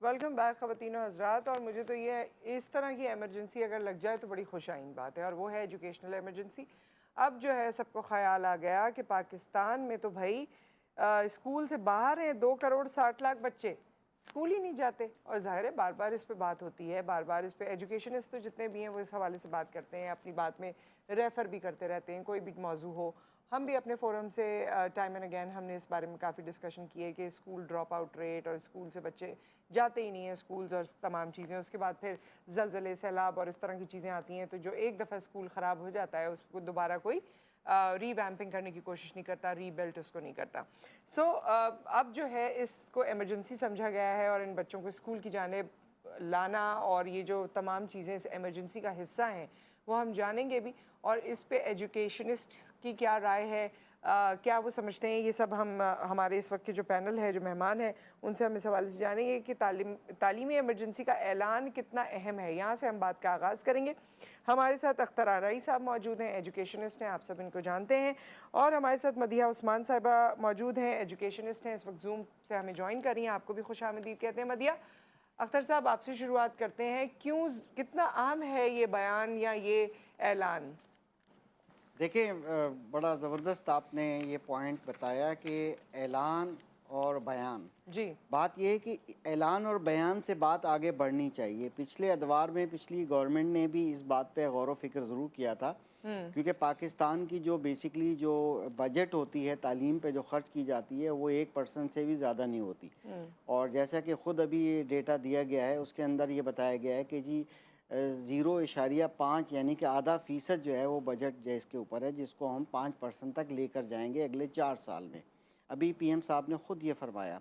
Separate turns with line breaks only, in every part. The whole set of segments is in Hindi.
वेलकम बैक ख़वातीन और हज़रात। और मुझे तो ये इस तरह की एमरजेंसी अगर लग जाए तो बड़ी खुशाइन बात है, और वो है एजुकेशनल एमरजेंसी। अब जो है सबको ख्याल आ गया कि पाकिस्तान में तो भाई स्कूल से बाहर हैं 2 करोड़ 60 लाख बच्चे, स्कूल ही नहीं जाते। और ज़ाहिर है बार बार इस पे बात होती है, बार बार इस पे एजुकेशनिस्ट तो जितने भी हैं वो इस हवाले से बात करते हैं, अपनी बात में रेफ़र भी करते रहते हैं, कोई भी मौजू हो। हम भी अपने फोरम से टाइम एंड अगेन हमने इस बारे में काफ़ी डिस्कशन की है कि स्कूल ड्रॉप आउट रेट और स्कूल से बच्चे जाते ही नहीं हैं स्कूल्स और तमाम चीज़ें। उसके बाद फिर ज़लज़ले, सैलाब और इस तरह की चीज़ें आती हैं, तो जो एक दफ़ा स्कूल ख़राब हो जाता है उसको दोबारा कोई रीवैम्पिंग करने की कोशिश नहीं करता, रीबिल्ट उसको नहीं करता। सो अब जो है इसको एमरजेंसी समझा गया है और इन बच्चों को स्कूल की जानिब लाना और ये जो तमाम चीज़ें इस एमरजेंसी का हिस्सा हैं वो हम जानेंगे भी। और इस पे एजुकेशनिस्ट की क्या राय है, क्या वो समझते हैं, ये सब हम हमारे इस वक्त के जो पैनल है, जो मेहमान हैं, उनसे हम इस हवाले से जानेंगे कि तालीमी एमरजेंसी का ऐलान कितना अहम है। यहाँ से हम बात का आगाज़ करेंगे। हमारे साथ अख्तर आरई साहब मौजूद हैं, एजुकेशनिस्ट हैं, आप सब इनको जानते हैं। और हमारे साथ मदिहा उस्मान साहिबा मौजूद हैं, एजुकेशनिस्ट हैं, इस वक्त जूम से हमें ज्वाइन कर रही हैं। आपको भी खुशामदीद कहते हैं मदिहा। अख्तर साहब आपसे शुरुआत करते हैं, क्यों, कितना आम है ये बयान या ये ऐलान?
देखिए, बड़ा ज़बरदस्त आपने ये पॉइंट बताया कि ऐलान और बयान।
जी।
बात ये है कि ऐलान और बयान से बात आगे बढ़नी चाहिए। पिछले अदवार में पिछली गवर्नमेंट ने भी इस बात पे गौर व फिक्र ज़रूर किया था,
हम्म।
क्योंकि पाकिस्तान की जो बेसिकली जो बजट होती है, तालीम पे जो खर्च की जाती है, वो 1% से भी ज़्यादा नहीं होती।
हम्म।
और जैसा कि ख़ुद अभी ये डेटा दिया गया है, उसके अंदर ये बताया गया है कि जी 0.5 यानी कि आधा फ़ीसद जो है वो बजट जो है इसके ऊपर है, जिसको हम 5% तक लेकर जाएंगे अगले 4 साल में। अभी पीएम साहब ने ख़ुद ये फरमाया,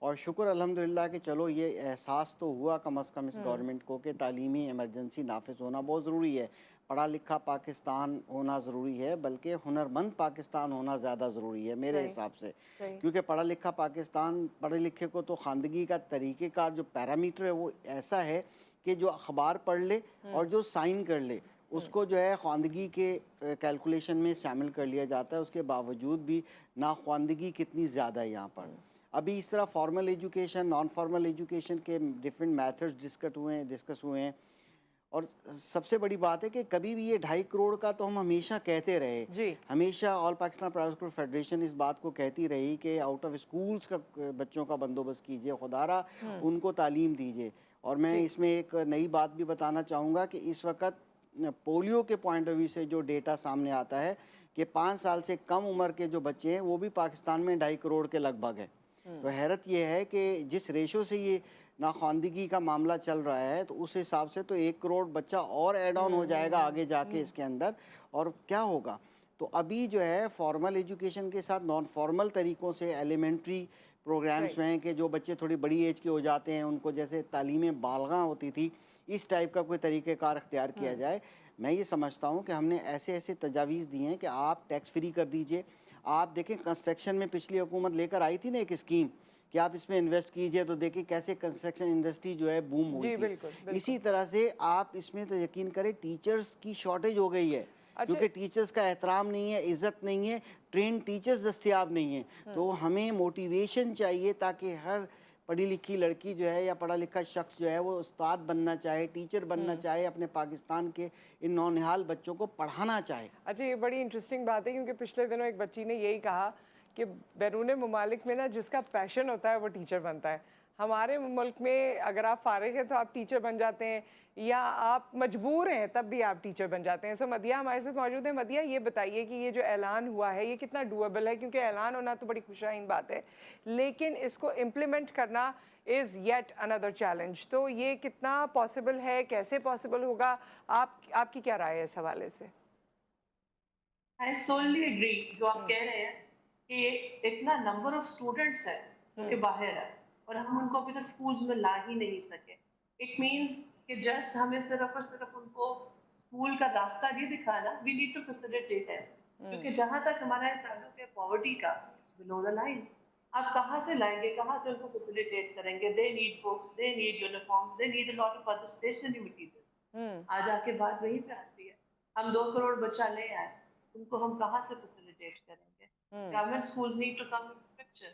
और शुक्र अल्हम्दुलिल्लाह कि चलो ये एहसास तो हुआ कम अज़ कम इस गवर्नमेंट को कि तालीमी एमरजेंसी नाफिज होना बहुत ज़रूरी है। पढ़ा लिखा पाकिस्तान होना ज़रूरी है, बल्कि हुनरमंद पाकिस्तान होना ज़्यादा ज़रूरी है मेरे
सही।
हिसाब से।
सही।
क्योंकि पढ़ा लिखा पाकिस्तान, पढ़े लिखे को तो ख़वानदगी का तरीक़ेकार जो पैरामीटर है वो ऐसा है कि जो अखबार पढ़ ले और जो साइन कर ले, उसको जो है ख़वानदगी के कैलकुलेशन में शामिल कर लिया जाता है। उसके बावजूद भी नाख़वानदगी कितनी ज़्यादा है यहाँ पर। अभी इस तरह formal education, non formal education के डिफरेंट मेथड्स डिस्कस हुए हैं। और सबसे बड़ी बात है कि कभी भी ये 2.5 करोड़ का तो हम हमेशा कहते रहे,
जी।
हमेशा all Pakistan private school federation इस बात को कहती रही कि आउट ऑफ स्कूल्स का बच्चों का बंदोबस्त कीजिए, खुदारा उनको तालीम दीजिए। और मैं
जी।
इसमें एक नई बात भी बताना चाहूँगा कि इस वक्त पोलियो के पॉइंट ऑफ व्यू से जो डेटा सामने आता है कि 5 साल से कम उम्र के जो बच्चे हैं वो भी पाकिस्तान में 2.5 करोड़ के लगभग है। तो हैरत ये है कि जिस रेशो से ये नाख़वानदगी का मामला चल रहा है, तो उस हिसाब से तो 1 करोड़ बच्चा और ऐड ऑन हो जाएगा आगे जाके इसके अंदर। और क्या होगा, तो अभी जो है फॉर्मल एजुकेशन के साथ नॉन फॉर्मल तरीक़ों से एलिमेंट्री प्रोग्राम्स
सही।
में कि जो बच्चे थोड़ी बड़ी एज के हो जाते हैं, उनको जैसे तालीम बालगा होती थी, इस टाइप का कोई तरीक़ेकार अख्तियार किया जाए। मैं ये समझता हूँ कि हमने ऐसे ऐसे तजावीज़ दी हैं कि आप टैक्स फ्री कर दीजिए। आप देखें कंस्ट्रक्शन में पिछली हुकूमत लेकर आई थी ना एक स्कीम कि आप इसमें इन्वेस्ट कीजिए, तो देखिए कैसे कंस्ट्रक्शन इंडस्ट्री जो है बूम हुई
जी
थी।
बिल्कुल
इसी
बिल्कुल।
तरह से आप इसमें तो यकीन करें, टीचर्स की शॉर्टेज हो गई है,
अच्छा।
क्योंकि टीचर्स का एहतराम नहीं है, इज़्ज़त नहीं है, ट्रेन टीचर्स दस्तयाब नहीं है। तो हमें मोटिवेशन चाहिए ताकि हर पढ़ी लिखी लड़की जो है या पढ़ा लिखा शख्स जो है वो उस्ताद बनना चाहे, टीचर बनना चाहे, अपने पाकिस्तान के इन नौनिहाल बच्चों को पढ़ाना चाहे।
अच्छा, ये बड़ी इंटरेस्टिंग बात है, क्योंकि पिछले दिनों एक बच्ची ने यही कहा कि बैरून ममालिक में ना जिसका पैशन होता है वो टीचर बनता है। हमारे मुल्क में अगर आप फारिग हैं तो आप टीचर बन जाते हैं, या आप मजबूर हैं तब भी आप टीचर बन जाते हैं। सो मदिया हमारे साथ मौजूद है। मदिया, ये बताइए कि ये जो ऐलान हुआ है ये कितना डूएबल है, क्योंकि ऐलान होना तो बड़ी खुशाइन बात है, लेकिन इसको इम्प्लीमेंट करना इज़ येट अनदर चैलेंज। तो ये कितना पॉसिबल है, कैसे पॉसिबल होगा, आपकी क्या राय है इस हवाले से?
आई सोलली एग्री जो आप कह रहे हैं कि इतना नंबर ऑफ स्टूडेंट्स है जो कि बाहर है और हम उनको अभी तक स्कूल्स में ला ही नहीं सके। इट मींस कि जस्ट हमें सिर्फ और सिर्फ उनको स्कूल का रास्ता नहीं दिखाना, वी नीड टू फैसिलिटेट है, क्योंकि जहां तक हमारा ताल्लुक है पॉवर्टी का, इट्स बिलो द लाइन। आप कहाँ से लाएंगे, कहाँ से उनको फैसिलिटेट करेंगे? They need books, they need uniforms, they need a lot of other stationery materials. आज आके बात वहीं पे आती है, हम 2 करोड़ बच्चा ले आए, उनको हम कहाँ से फैसिलिटेट करेंगे? Government schools need to come in picture.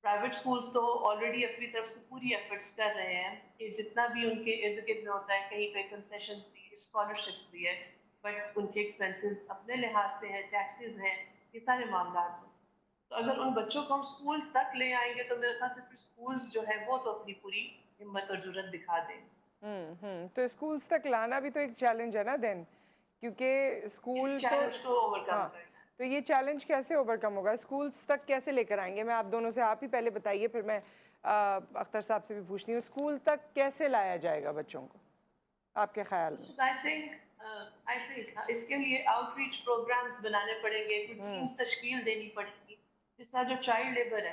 Private schools तो ऑलरेडी अपनी तरफ से पूरी एफर्ट्स कर रहे हैं कि जितना भी उनके इर्द गिर्द में होता है, कहीं पे कंसेशंस दी, स्कॉलरशिप्स दी है, बट उनके एक्सपेंसेस अपने लिहाज से हैं, टैक्सेस हैं, ये सारे मामला हैं। तो अगर उन बच्चों को हम स्कूल तक ले आएंगे तो मेरे ख्याल से फिर स्कूल्स जो है वो तो अपनी पूरी हिम्मत और जुर्रत दिखा दें।
तो स्कूल्स तक लाना भी तो एक चैलेंज है ना देन, क्योंकि
इस
स्कूल तो
चैलेंज को ओवरकम
हाँ,
करना।
तो ये चैलेंज कैसे ओवरकम होगा, स्कूल्स तक कैसे लेकर आएंगे? मैं आप दोनों से, आप ही पहले बताइए, फिर मैं अख्तर साहब से भी पूछती हूँ, स्कूल तक कैसे लाया जाएगा बच्चों को आपके ख्याल में?
आई थिंक इसके लिए आउटरीच प्रोग्राम्स बनाने पड़ेंगे, कुछ टीम्स तश्कील देनी पड़ेगी। जिस तरह जो चाइल्ड लेबर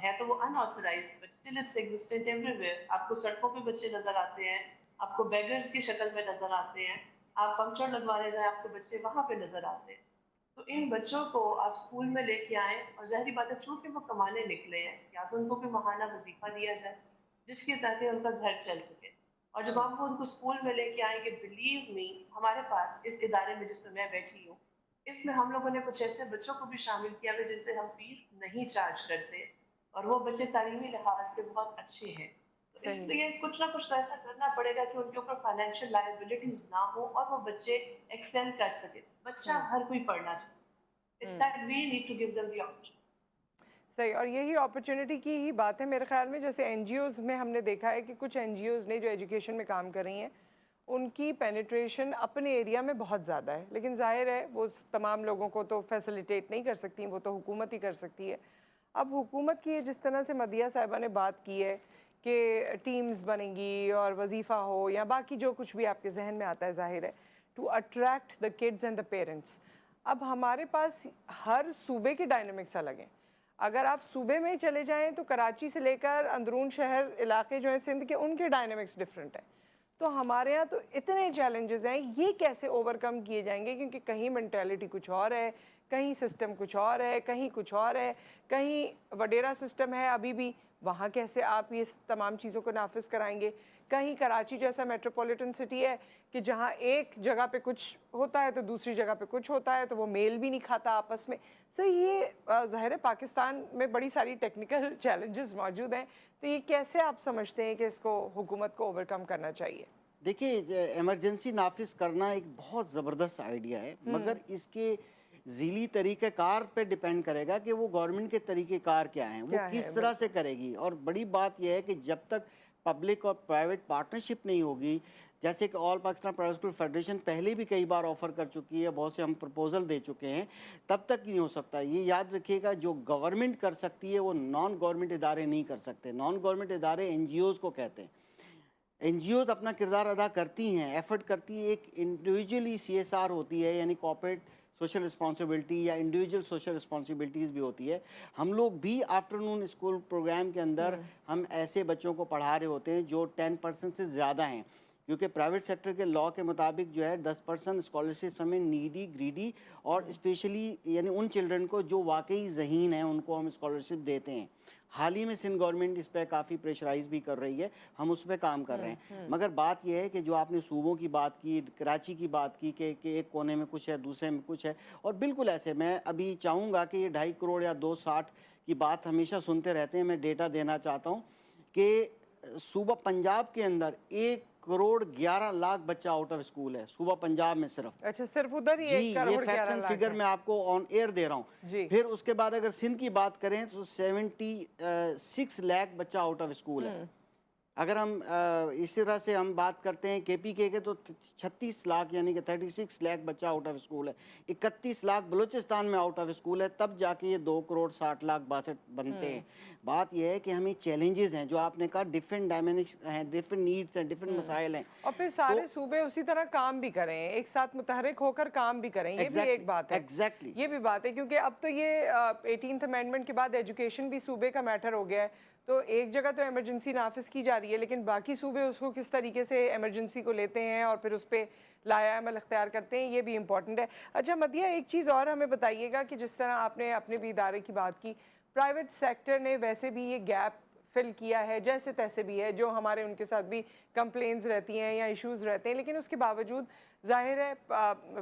है तो वो unauthorised but still it's existent everywhere. आपको सड़कों पे बच्चे नजर आते हैं, आपको बेगर्स की शक्ल में नजर आते हैं, आप पंक्चर लगवाने जाए आपको बच्चे वहां पे नजर आते हैं। तो इन बच्चों को आप स्कूल में लेके आए और ज़ाहिर बात है चूंकि वो कमाने निकले हैं, या तो उनको कोई महाना वजीफा दिया जाए जिसके ताकि उनका घर चल सके। और जब हम उनको स्कूल में लेके आएंगे, बिलीव मी, हमारे पास इस इदारे में जिसमें मैं बैठी हूँ, इसमें हम लोगों ने कुछ ऐसे बच्चों को भी शामिल किया है जिनसे हम फीस नहीं चार्ज करते, और वो बच्चे तालीमी लिहाज से बहुत अच्छे हैं। तो
सही।
इसलिए कुछ ना कुछ तो ऐसा करना पड़ेगा कि उनके ऊपर फाइनेंशियल लायबिलिटीज ना हो और वो बच्चे एक्सेल कर सके। बच्चा हर कोई पढ़ना चाहिए। It's that we need to give them the option.
सही, और यही अपॉर्चुनिटी की ही बात है मेरे ख्याल में। जैसे एनजीओज़ में हमने देखा है कि कुछ एनजीओज़ ने जो एजुकेशन में काम कर रही हैं, उनकी पेनिट्रेशन अपने एरिया में बहुत ज़्यादा है, लेकिन जाहिर है वो तमाम लोगों को तो फैसिलिटेट नहीं कर सकती, वो तो हुकूमत ही कर सकती है। अब हुकूमत की जिस तरह से मदिया साहिबा ने बात की है कि टीम्स बनेंगी और वजीफ़ा हो या बाकी जो कुछ भी आपके जहन में आता है, जाहिर है to attract the kids and the parents. अब हमारे पास हर सूबे के डायनामिक्स अलग हैं। अगर आप सूबे में चले जाएं तो कराची से लेकर अंदरून शहर इलाके जो हैं सिंध के, उनके डायनामिक्स डिफरेंट हैं। तो हमारे यहाँ तो इतने चैलेंजेस हैं, ये कैसे ओवरकम किए जाएंगे? क्योंकि कहीं मेंटालिटी कुछ और है, कहीं सिस्टम कुछ और है, कहीं कुछ और है, कहीं वडेरा सिस्टम है अभी भी, वहाँ कैसे आप ये तमाम चीज़ों को नाफिज कराएंगे? कहीं कराची जैसा मेट्रोपॉलिटन सिटी है कि जहाँ एक जगह पे कुछ होता है तो दूसरी जगह पे कुछ होता है, तो वो मेल भी नहीं खाता आपस में। सो ये ज़ाहिर है पाकिस्तान में बड़ी सारी टेक्निकल चैलेंजेस मौजूद हैं। तो ये कैसे आप समझते हैं कि इसको हुकूमत को ओवरकम करना चाहिए?
देखिए, इमरजेंसी नाफिज करना एक बहुत ज़बरदस्त आइडिया है, मगर इसके ज़ीली तरीक़ेकार पे डिपेंड करेगा कि वो गवर्नमेंट के तरीक़ेकार क्या हैं, वो किस तरह से करेगी। और बड़ी बात यह है कि जब तक पब्लिक और प्राइवेट पार्टनरशिप नहीं होगी, जैसे कि all Pakistan private school federation पहले भी कई बार ऑफर कर चुकी है, बहुत से हम प्रपोजल दे चुके हैं, तब तक नहीं हो सकता। ये याद रखिएगा, जो गवर्नमेंट कर सकती है वो नॉन गवर्नमेंट इदारे नहीं कर सकते। नॉन गवर्नमेंट इदारे एनजीओज़ को कहते हैं। एनजीओज़ अपना किरदार अदा करती हैं, एफर्ट करती है। एक इंडिविजुअली सीएसआर होती है, यानी कॉर्पोरेट सोशल रिस्पॉन्सिबिलिटी, या इंडिविजुअल सोशल रिस्पॉन्सिबिलिटीज़ भी होती है। हम लोग भी आफ्टरनून स्कूल प्रोग्राम के अंदर हम ऐसे बच्चों को पढ़ा रहे होते हैं जो 10% से ज़्यादा हैं, क्योंकि प्राइवेट सेक्टर के लॉ के मुताबिक जो है 10% स्कॉलरशिप हमें नीडी, ग्रीडी और स्पेशली यानी उन चिल्ड्रन को जो वाकई ज़हीन है उनको हम स्कॉलरशिप देते हैं। हाल ही में सिंध गवर्नमेंट इस पर काफ़ी प्रेशराइज भी कर रही है, हम उस पर काम कर रहे हैं। मगर बात यह है कि जो आपने सूबों की बात की, कराची की बात की कि एक कोने में कुछ है, दूसरे में कुछ है, और बिल्कुल ऐसे मैं अभी चाहूँगा कि ये 2.5 करोड़ या 260 की बात हमेशा सुनते रहते हैं। मैं डेटा देना चाहता हूँ कि सूबा पंजाब के अंदर 1 करोड़ 11 लाख बच्चा आउट ऑफ स्कूल है, सूबा पंजाब में सिर्फ।
अच्छा, सिर्फ उधर ही
जी,
1 करोड़
ये फैक्ट एंड फिगर मैं आपको ऑन एयर दे रहा हूँ। फिर उसके बाद अगर सिंध की बात करें तो 76 लाख बच्चा आउट ऑफ स्कूल है। अगर हम इसी तरह से हम बात करते हैं केपीके के तो 36 लाख यानी कि 36 लाख बच्चा आउट ऑफ स्कूल है। 31 लाख बलूचिस्तान में आउट ऑफ स्कूल है, तब जाके ये 2 करोड़ 60 लाख 62 बनते हैं। बात यह है कि हमें चैलेंजेस हैं, जो आपने कहा डिफरेंट डायमेंशन हैं, डिफरेंट नीड्स हैं, डिफरेंट मसाइल हैं,
और फिर सारे सूबे उसी तरह काम भी करें, एक साथ मुतहरिक होकर काम भी करें। ये भी एक बात है।
एग्जैक्टली
ये भी बात है, क्योंकि अब तो ये 18th अमेंडमेंट के बाद एजुकेशन भी सूबे का मैटर हो गया है। तो एक जगह तो इमरजेंसी नाफिज की जा रही है, लेकिन बाकी सूबे उसको किस तरीके से इमरजेंसी को लेते हैं और फिर उस पर लाया अमल अख्तियार करते हैं, ये भी इम्पॉर्टेंट है। अच्छा मदिया, एक चीज़ और हमें बताइएगा कि जिस तरह आपने अपने भी इदारे की बात की, प्राइवेट सेक्टर ने वैसे भी ये गैप फिल किया है जैसे तैसे भी है, जो हमारे उनके साथ भी कंप्लेंट्स रहती हैं या इश्यूज़ रहते हैं, लेकिन उसके बावजूद जाहिर है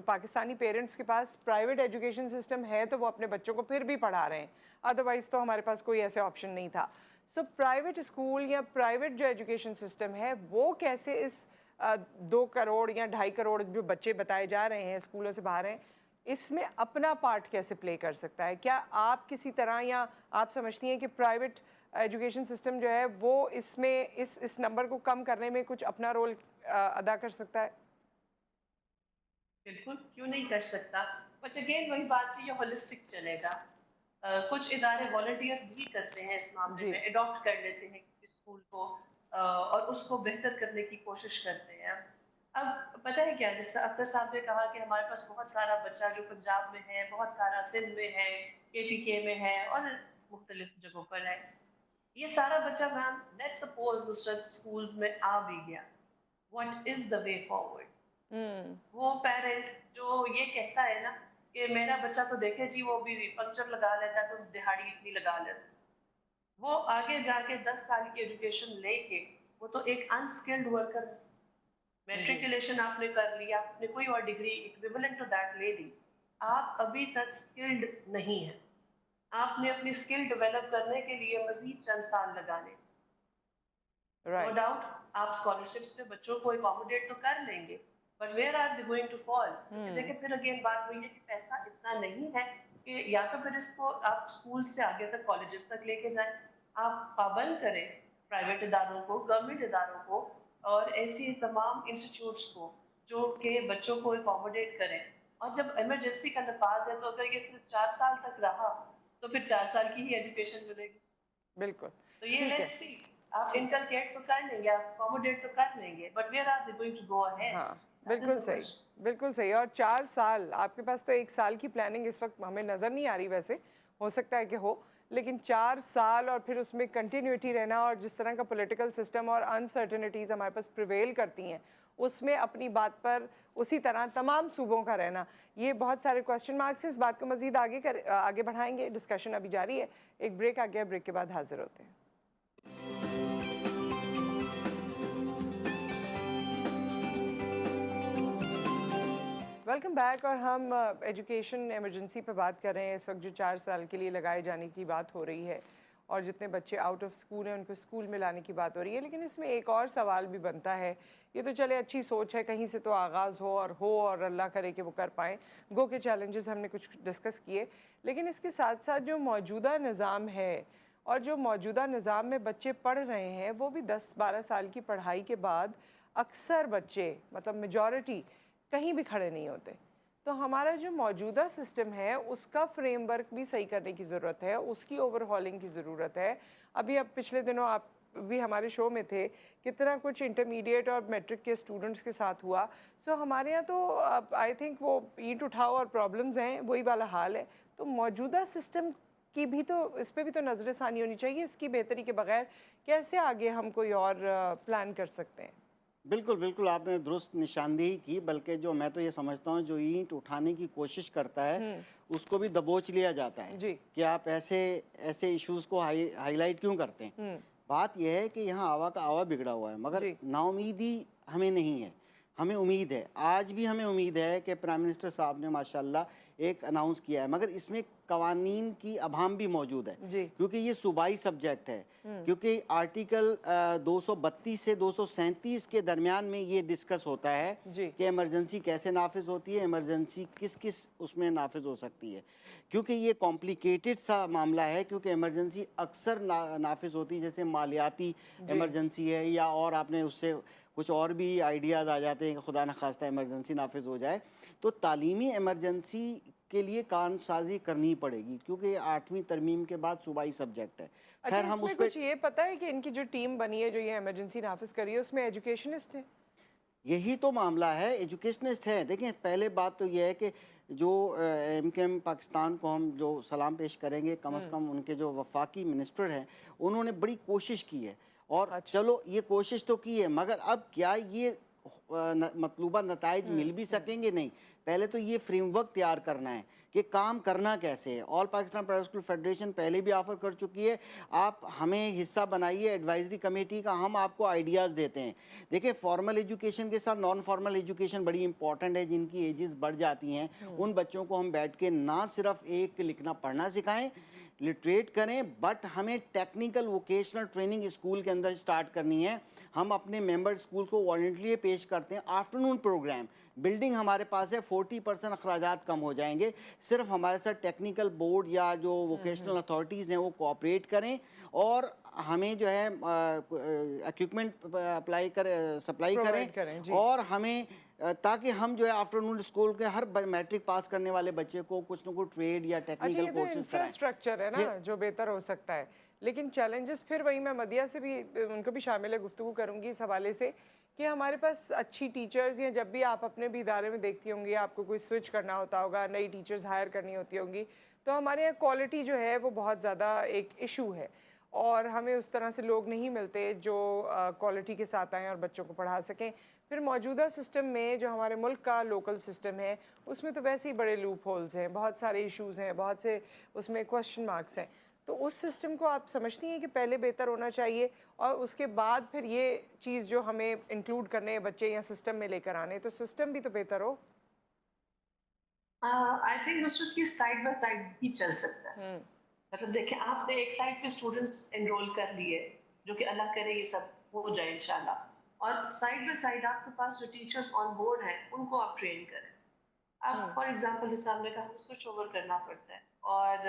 पाकिस्तानी पेरेंट्स के पास प्राइवेट एजुकेशन सिस्टम है तो वो अपने बच्चों को फिर भी पढ़ा रहे हैं, अदरवाइज़ तो हमारे पास कोई ऐसे ऑप्शन नहीं था। सो प्राइवेट स्कूल या प्राइवेट जो एजुकेशन सिस्टम है वो कैसे इस 2 करोड़ या 2.5 करोड़ जो बच्चे बताए जा रहे हैं स्कूलों से बाहर हैं, इसमें अपना पार्ट कैसे प्ले कर सकता है? क्या आप किसी तरह या आप समझती हैं कि प्राइवेट एजुकेशन सिस्टम जो है वो इसमें इस नंबर को कम करने में कुछ अपना रोल अदा कर सकता है?
बिल्कुल, क्यों नहीं कर सकता। बट अगेन वही बात कि ये होलिस्टिक चलेगा। कुछ इदारे वॉलंटियर भी करते हैं इस मामले
जी।
में, अडॉप्ट कर लेते हैं किसी स्कूल को और उसको बेहतर करने की कोशिश करते हैं। अब पता है क्या, जैसे अख्तर साहब ने कहा कि हमारे पास बहुत सारा बच्चा जो पंजाब में है, बहुत सारा सिंध में है, केपीके में है और मुख्तलिफ जगहों पर है। ये सारा बच्चा ma'am let's suppose Nusrat schools में आ भी गया, what is the way forward?
Hmm.
वो पेरेंट जो ये कहता है ना कि मेरा बच्चा तो देखे जी वो भी पंक्चर लगा लेता है तो दिहाड़ी इतनी लगा लेता है, वो आगे जाके 10 साल की एजुकेशन लेके वो तो एक अनस्किल्ड वर्कर।
जी।
मैट्रिकुलेशन आपने कर लिया, आपने कोई और डिग्री इक्विवेलेंट टू दैट ले ली, आप अभी तक स्किल्ड नहीं है। आपने अपनी स्किल डेवलप करने के लिए मजीद चंद साल लगाने। No
right.
डाउट आप स्कॉलरशिप्स पे बच्चों को अकोमोडेट तो कर लेंगे, but where are they going to fall? देखिए फिर अगेन बात वही है कि पैसा इतना नहीं है कि या तो फिर इसको आप स्कूल से आगे तक कॉलेजेस तक लेके जाएं, आप पाबंद करें प्राइवेट इदारों को, गवर्नमेंट इदारों को और ऐसी तमाम इंस्टीट्यूट्स को जो कि बच्चों को अकोमोडेट करें। और जब इमरजेंसी का नफाज है तो अगर ये सिर्फ 4 साल तक रहा तो फिर 4 साल की ही एजुकेशन मिलेगी।
बिल्कुल।
तो ये
ठीक है।
लेट्स सी, आप इनकलकेट तो कर लेंगे, आप अकोमोडेट तो कर लेंगे, but where are they going to go ahead?
हाँ,
दैट इज
बिल्कुल
द
सही,
क्वेश्चन।
बिल्कुल सही। और 4 साल आपके पास तो 1 साल की प्लानिंग इस वक्त हमें नज़र नहीं आ रही, वैसे हो सकता है कि हो, लेकिन 4 साल और फिर उसमें कंटिन्यूटी रहना और जिस तरह का पॉलिटिकल सिस्टम और अनसर्टेनिटीज़ हमारे पास प्रिवेल करती हैं उसमें अपनी बात पर उसी तरह तमाम सूबों का रहना, ये बहुत सारे क्वेश्चन मार्क्स हैं। इस बात को मज़ीद आगे बढ़ाएंगे, डिस्कशन अभी जारी है। एक ब्रेक आ गया, ब्रेक के बाद हाजिर होते हैं। Welcome back. और हम एजुकेशन इमरजेंसी पे बात कर रहे हैं। इस वक्त जो 4 साल के लिए लगाए जाने की बात हो रही है और जितने बच्चे आउट ऑफ स्कूल हैं उनको स्कूल में लाने की बात हो रही है, लेकिन इसमें एक और सवाल भी बनता है। ये तो चले अच्छी सोच है, कहीं से तो आगाज़ हो और अल्लाह करे कि वो कर पाएँ। गो के चैलेंजेस हमने कुछ डिस्कस किए, लेकिन इसके साथ साथ जो मौजूदा निज़ाम है और जो मौजूदा निज़ाम में बच्चे पढ़ रहे हैं वो भी 10-12 साल की पढ़ाई के बाद अक्सर बच्चे, मतलब मेजॉरिटी, कहीं भी खड़े नहीं होते। तो हमारा जो मौजूदा सिस्टम है उसका फ्रेमवर्क भी सही करने की ज़रूरत है, उसकी ओवरहॉलिंग की ज़रूरत है। अभी अब पिछले दिनों आप भी हमारे शो में थे, कितना कुछ इंटरमीडिएट और मैट्रिक के स्टूडेंट्स के साथ हुआ। सो हमारे यहाँ तो आई थिंक वो ईंट उठाओ और प्रॉब्लम्स हैं, वही वाला हाल है। तो मौजूदा सिस्टम की भी तो, इस पर भी तो नज़रसानी होनी चाहिए। इसकी बेहतरी के बगैर कैसे आगे हम कोई और प्लान कर सकते हैं?
बिल्कुल बिल्कुल, आपने दुरुस्त निशानदेही की। बल्कि जो मैं तो ये समझता हूँ, जो ईंट उठाने की कोशिश करता है उसको भी दबोच लिया जाता है
जी।
कि आप ऐसे ऐसे इश्यूज़ को हाईलाइट क्यों करते हैं। बात यह है कि यहाँ आवा का आवा बिगड़ा हुआ है, मगर
जी।
नाउमीदी हमें नहीं है, हमें उम्मीद है। आज भी हमें उम्मीद है कि प्राइम मिनिस्टर साहब ने माशाल्लाह एक अनाउंस किया है, मगर इसमें कवानीन की अभाम भी मौजूद है
जी।
क्योंकि ये सूबाई सब्जेक्ट है। क्योंकि आर्टिकल 232 से 237 के दरमियान में ये डिस्कस होता है
जी।
कि इमरजेंसी कैसे नाफिज होती है, इमरजेंसी किस किस उसमें नाफिज हो सकती है। क्योंकि ये कॉम्प्लिकेटेड सा मामला है, क्योंकि इमरजेंसी अक्सर नाफिज होती है, जैसे मालियाती इमरजेंसी है, या और आपने उससे कुछ और भी आइडियाज़ आ जाते हैं कि खुदा न खास्ता इमरजेंसी नाफिज हो जाए। तो तालीमी इमरजेंसी के लिए कानून साजी करनी पड़ेगी, क्योंकि ये 8वीं तरमीम के बाद सूबाई सब्जेक्ट है।
अच्छा,
खैर हम
इसमें
उस पर
कुछ ये पता है कि इनकी जो टीम बनी है जो ये इमरजेंसी नाफिज करी है उसमें एजुकेशनिस्ट हैं?
यही तो मामला है, एजुकेशनिस्ट है। देखें, पहले बात तो यह है कि जो MKM पाकिस्तान को हम जो सलाम पेश करेंगे, कम से कम उनके जो वफाकी मिनिस्टर हैं उन्होंने बड़ी कोशिश की है। और
अच्छा।
चलो ये कोशिश तो की है, मगर अब क्या ये मतलूबा नताइज मिल भी सकेंगे? नहीं। पहले तो ये फ्रेमवर्क तैयार करना है कि काम करना कैसे है। All Pakistan private school federation पहले भी ऑफर कर चुकी है, आप हमें हिस्सा बनाइए एडवाइजरी कमेटी का, हम आपको आइडियाज़ देते हैं। देखिए फॉर्मल एजुकेशन के साथ नॉन फॉर्मल एजुकेशन बड़ी इंपॉर्टेंट है, जिनकी एजेस बढ़ जाती हैं उन बच्चों को हम बैठ के ना सिर्फ एक लिखना पढ़ना सिखाएं, लिटरेट करें, बट हमें टेक्निकल वोकेशनल ट्रेनिंग स्कूल के अंदर स्टार्ट करनी है। हम अपने मेंबर स्कूल को वॉलंटरी पेश करते हैं आफ्टरनून प्रोग्राम। बिल्डिंग हमारे पास है, 40% अखराजात कम हो जाएंगे। सिर्फ हमारे साथ टेक्निकल बोर्ड या जो वोकेशनल अथॉरिटीज़ हैं वो कोऑपरेट करें और हमें जो है इक्विपमेंट सप्लाई करें और हमें ताकि हम जो है आफ्टरनून स्कूल के हर मैट्रिक पास करने वाले बच्चे को कुछ न कुछ ट्रेड या टेक्निकल कोर्सेज
इंफ्रास्ट्रक्चर है ना जो बेहतर हो सकता है। लेकिन चैलेंजेस फिर वही, मैं मदिया से भी उनको भी शामिल गुफ्तगू करूंगी इस हवाले से कि हमारे पास अच्छी टीचर्स, या जब भी आप अपने भी इदारे में देखती होंगी, आपको कोई स्विच करना होता होगा, नई टीचर्स हायर करनी होती होंगी, तो हमारे यहाँ क्वालिटी जो है वो बहुत ज़्यादा एक इशू है और हमें उस तरह से लोग नहीं मिलते जो क्वालिटी के साथ आएँ और बच्चों को पढ़ा सकें। फिर मौजूदा सिस्टम में जो हमारे मुल्क का लोकल सिस्टम है उसमें तो वैसे ही बड़े लूप होल्स हैं, बहुत सारे इश्यूज़ हैं, बहुत से उसमें क्वेश्चन मार्क्स हैं। तो उस सिस्टम को आप समझती हैं कि पहले बेहतर होना चाहिए और उसके बाद फिर ये चीज़ जो हमें इंक्लूड करने बच्चे या सिस्टम में लेकर आने, तो सिस्टम भी तो बेहतर हो?
आई थिंक नुसरत की साइड बाय साइड ही चल सकता है। मतलब देखिए, आपने एक साइड पे स्टूडेंट्स एनरोल कर लिए, जो कि अल्लाह करे ये सब हो जाए इंशाल्लाह, और साइड बाय साइड आपके पास जो टीचर्स ऑन बोर्ड हैं उनको आप ट्रेन करें। अब फॉर एग्जांपल जैसे हमने कहा स्विच ओवर करना पड़ता है और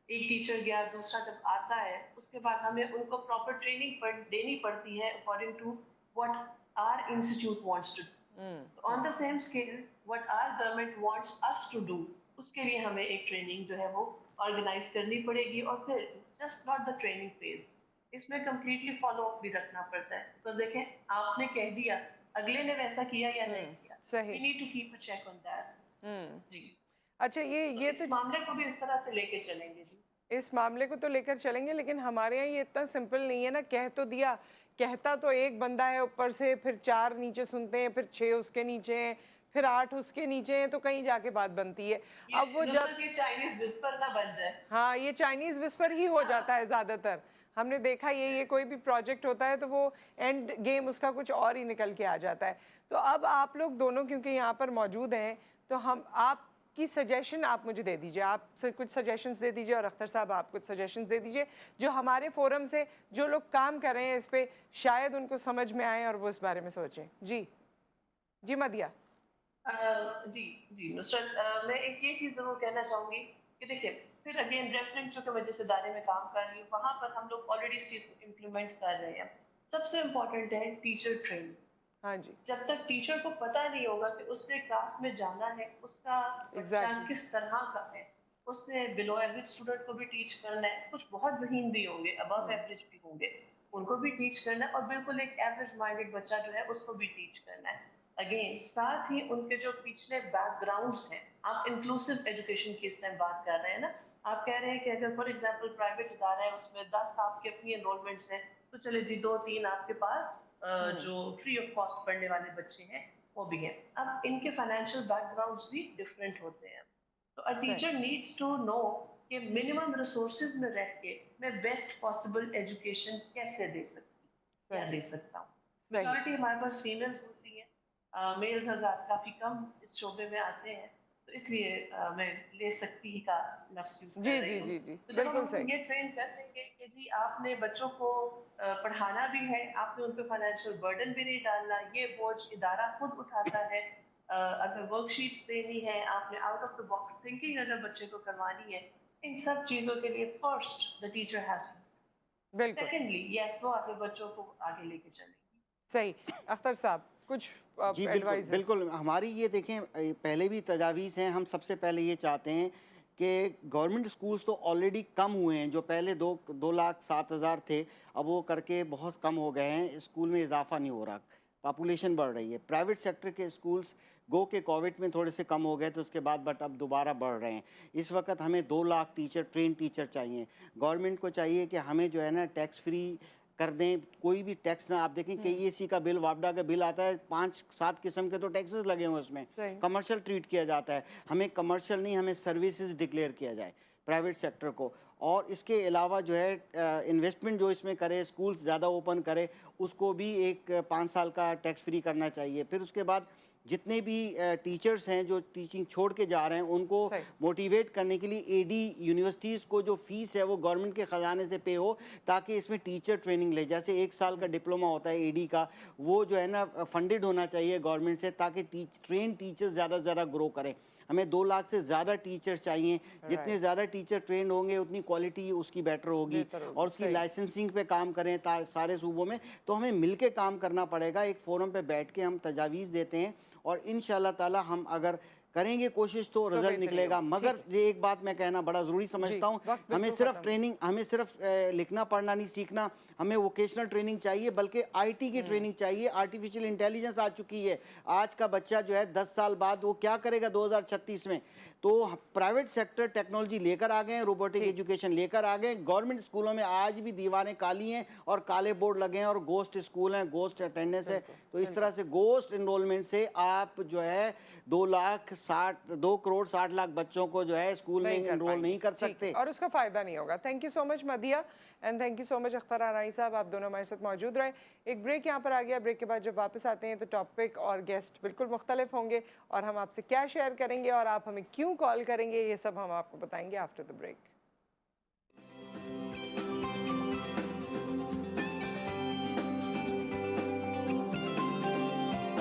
एक टीचर गया, दूसरा जब आता है उसके बाद हमें उनको प्रॉपर ट्रेनिंग देनी पड़ती है according to what our institute wants to do on the same scale what our government wants us to do. उसके लिए हमें एक ट्रेनिंग जो है वो ऑर्गेनाइज करनी पड़ेगी और फिर just not the training phase, इसमें कम्प्लीटली फॉलो अप भी रखना पड़ता है। तो देखें, आपने कह दिया, अगले ने वैसा किया या नहीं किया,
सही।
We need to keep a check on that. जी।
अच्छा, ये
इस मामले को भी इस तरह से लेके चलेंगे जी।
इस मामले को तो लेकर चलेंगे, लेकिन हमारे यहाँ ये इतना सिंपल नहीं है ना। कह तो दिया, कहता तो एक बंदा है ऊपर से, फिर 4 नीचे सुनते हैं, फिर 6 उसके नीचे हैं, फिर 8 उसके नीचे हैं, तो कहीं जाके बात बनती है। अब वो जब
ये चाइनीज विस्पर ना बन जाए।
हाँ, ये चाइनीज विस्पर ही हो जाता है ज़्यादातर। हमने देखा ये कोई भी प्रोजेक्ट होता है तो वो एंड गेम उसका कुछ और ही निकल के आ जाता है। तो अब आप लोग दोनों क्योंकि यहाँ पर मौजूद हैं, तो हम आपकी सजेशन आप मुझे दे दीजिए, आप कुछ सजेशंस दे दीजिए और अख्तर साहब आप कुछ सजेशंस दे दीजिए जो हमारे फोरम से जो लोग काम कर रहे हैं इस पर शायद उनको समझ में आए और वो इस बारे में सोचें। जी मदिया।
जी नुसरत, मैं एक ये चीज़ ज़रूर कहना चाहूँगी कि देखिए, फिर अगेन रेफरेंस जो कि मैं जिस इदारे में काम कर रही हूँ वहाँ पर हम लोग ऑलरेडी इस चीज़ को इम्प्लीमेंट कर रहे हैं। सबसे इम्पोर्टेंट है टीचर ट्रेनिंग।
हाँ जी।
जब तक टीचर को पता नहीं होगा कि उसने क्लास में जाना है, उसका बच्चा किस तरह का है, उसने बिलो एवरेज स्टूडेंट को भी टीच करना है, कुछ बहुत ज़हीन भी होंगे, अबव एवरेज भी होंगे, उनको भी टीच करना है, और बिल्कुल एक एवरेज माइंडेड बच्चा जो है उसको भी टीच करना है। अगेन साथ ही उनके जो पिछले बैकग्राउंड्स हैं, आप इंक्लूसिव एजुकेशन की इस टाइम बात कर रहे हैं ना, आप कह रहे हैं कि अगर फॉर एग्जांपल प्राइवेट इदारा है उसमें 10 आपकी अपनी एनरोलमेंट्स हैं, तो चले जी 2-3 आपके पास जो फ्री ऑफ कॉस्ट पढ़ने वाले बच्चे हैं वो भी हैं। अब इनके फाइनेंशियल बैकग्राउंड्स भी डिफरेंट होते हैं, तो a teacher needs to know कि मिनिमम रिसोर्सेज में रह के मैं बेस्ट पॉसिबल एजुकेशन कैसे दे सकता हूँ। मेजॉरिटी हमारे पास फीमेल्स होती हैं, मेल्स हज़ार काफ़ी कम इस शोबे में आते हैं, तो इसलिए मैं ले सकती का लफ्ज़ यूज़ कर रही हूँ। तो जब हम ये ट्रेन कर देंगे कि जी आपने बच्चों को पढ़ाना भी है, आपने उन पे फाइनेंशियल बर्डन भी नहीं डालना, ये बोझ इदारा खुद उठाता है। अगर वर्कशीट्स देनी है, आपने out of the box thinking अगर बच्चे को करवानी है, इन सब चीज़ों के लिए first the teacher has to, secondly yes वो अपने बच्चों को आगे लेके चलेंगे।
सही। अख्तर साहब कुछ
जी बिल्कुल हमारी ये देखें पहले भी तजावीज़ हैं। हम सबसे पहले ये चाहते हैं कि गवर्नमेंट स्कूल्स तो ऑलरेडी कम हुए हैं, जो पहले 2,07,000 थे अब वो करके बहुत कम हो गए हैं, स्कूल में इजाफा नहीं हो रहा, पॉपुलेशन बढ़ रही है। प्राइवेट सेक्टर के स्कूल्स गो के कोविड में थोड़े से कम हो गए थे उसके बाद, बट अब दोबारा बढ़ रहे हैं। इस वक्त हमें 2 लाख टीचर ट्रेन टीचर चाहिए। गवर्नमेंट को चाहिए कि हमें जो है ना टैक्स फ्री कर दें, कोई भी टैक्स ना, आप देखें KEC का बिल, वापडा का बिल आता है, 5-7 किस्म के तो टैक्सेस लगे हुए उसमें, कमर्शियल ट्रीट किया जाता है। हमें कमर्शियल नहीं, हमें सर्विसेज डिक्लेयर किया जाए प्राइवेट सेक्टर को। और इसके अलावा जो है इन्वेस्टमेंट जो इसमें करे, स्कूल्स ज़्यादा ओपन करे, उसको भी एक 5 साल का टैक्स फ्री करना चाहिए। फिर उसके बाद जितने भी टीचर्स हैं जो टीचिंग छोड़ के जा रहे हैं, उनको मोटिवेट करने के लिए AD यूनिवर्सिटीज़ को जो फीस है वो गवर्नमेंट के ख़जाने से पे हो, ताकि इसमें टीचर ट्रेनिंग ले, जैसे 1 साल का डिप्लोमा होता है AD का, वो जो है ना फंडेड होना चाहिए गवर्नमेंट से, ताकि ट्रेन टीचर्स ज़्यादा से ज़्यादा ग्रो करें। हमें 2 लाख से ज़्यादा टीचर्स चाहिए, जितने ज़्यादा टीचर ट्रेंड होंगे उतनी क्वालिटी उसकी बेटर होगी, और उसकी लाइसेंसिंग पे काम करें सारे सूबों में। तो हमें मिल के काम करना पड़ेगा, एक फोरम पे बैठ के हम तजावीज़ देते हैं, और इंशाल्लाह ताला हम अगर करेंगे कोशिश तो रिजल्ट निकलेगा। मगर ये एक बात मैं कहना बड़ा ज़रूरी समझता हूँ, हमें सिर्फ ट्रेनिंग, हमें सिर्फ लिखना पढ़ना नहीं सीखना, हमें वोकेशनल ट्रेनिंग चाहिए, बल्कि IT की ट्रेनिंग चाहिए। आर्टिफिशियल इंटेलिजेंस आ चुकी है, आज का बच्चा जो है 10 साल बाद वो क्या करेगा 2036 में। तो प्राइवेट सेक्टर टेक्नोलॉजी लेकर आ गए, रोबोटिक एजुकेशन लेकर आ गए। गवर्नमेंट स्कूलों में आज भी दीवारें काली हैं और काले बोर्ड लगे हैं, और गोस्ट स्कूल हैं, गोस्ट अटेंडेंस है। तो इस तरह से गोस्ट इनरोलमेंट से आप जो है 2 करोड़ 60 लाख बच्चों को जो है स्कूल में इनरोल नहीं कर सकते,
और उसका फायदा नहीं होगा। Thank you so much Madiya, and thank you so much Akhtar Anai साहब, आप दोनों हमारे साथ मौजूद रहे। एक ब्रेक यहाँ पर आ गया, ब्रेक के बाद जब वापस आते हैं तो टॉपिक और गेस्ट बिल्कुल मुख्तलिफ होंगे, और हम आपसे क्या शेयर करेंगे और आप हमें क्यों कॉल करेंगे, ये सब हम आपको बताएंगे आफ्टर द ब्रेक।